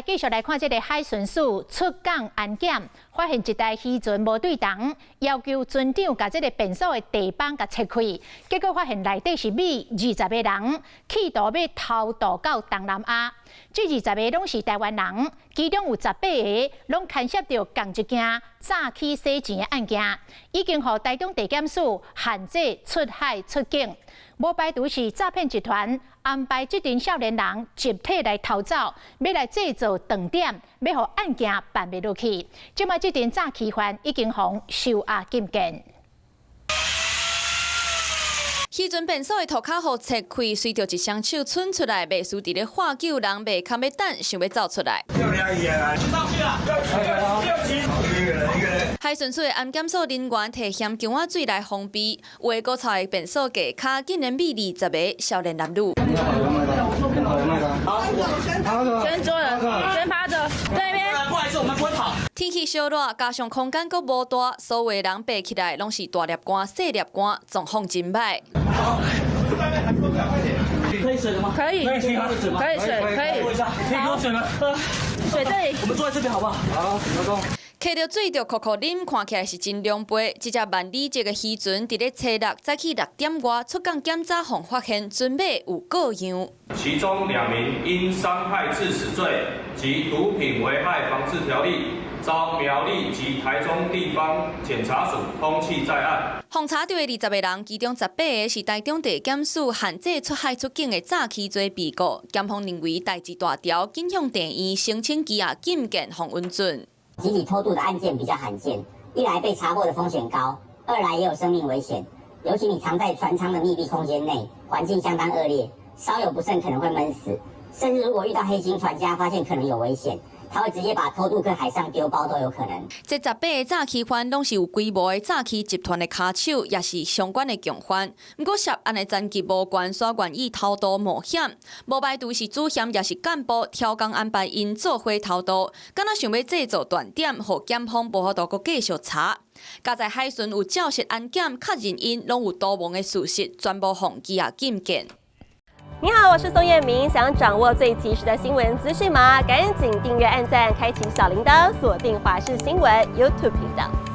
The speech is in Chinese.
继续来看这个海巡署出港安检，发现一台渔船无对档，要求船长把这个便所的地板给拆开，结果发现内底是米20个人，企图要偷渡到东南亚。这20个拢是台湾人，其中有18个拢牵涉到同一件诈欺洗钱的案件，已经予台中地检署限制出海出境。无排除是诈骗集团安排这群少年人集体来逃走，要来制造断点，要让案件办不落去。即卖这群诈欺犯已经予收押禁见。渔船便所的涂骹互拆开，随着一双手伸出来，卖输伫咧喊救人，卖堪要等，想要走出来。海巡署的安检所人员摕咸姜仔水来封闭，有的高潮的便所架卡竟然被20个少年男女。先坐人，先趴着，这边。不好意思，我们不会跑。天气小热，加上空间阁无大，所有的人爬起来拢是大粒汗、细粒汗，状况真歹。可以水了吗？可以，可以水，可以。可以给我水吗？水这里。我们坐在这边好不好？好，老公。摕到水就酷酷啉，看起来是真凉杯。这只万里级的渔船，伫咧初6早起6点外出港检查后，发现船尾有各样。其中2名因伤害致死罪及毒品危害防治条例，遭苗栗及台中地方检察署通缉在案。奉查到的20个人，其中18个是台中地检署限制出海出境的诈欺罪被告。检方认为代志大条，警向地院申请羁押禁见洪文俊。集体偷渡的案件比较罕见，一来被查获的风险高，二来也有生命危险。尤其你藏在船舱的密闭空间内，环境相当恶劣，稍有不慎可能会闷死。甚至如果遇到黑心船家，发现可能有危险，他会直接把偷渡客海上丢包都有可能。这18个诈欺犯拢是有规模的诈欺集团的卡手，也是相关的共犯。不过涉案的层级无悬，所愿意偷渡冒险，无排除是主嫌也是干部挑工安排因做伙偷渡，敢若想要制造断点，互检方无法度阁继续查。加在海巡有照实安检，确认因拢有多蒙的事实，全部放羁押禁见。你好，我是宋彦明。想掌握最及时的新闻资讯吗？赶紧订阅、按赞、开启小铃铛，锁定华视新闻 YouTube 频道。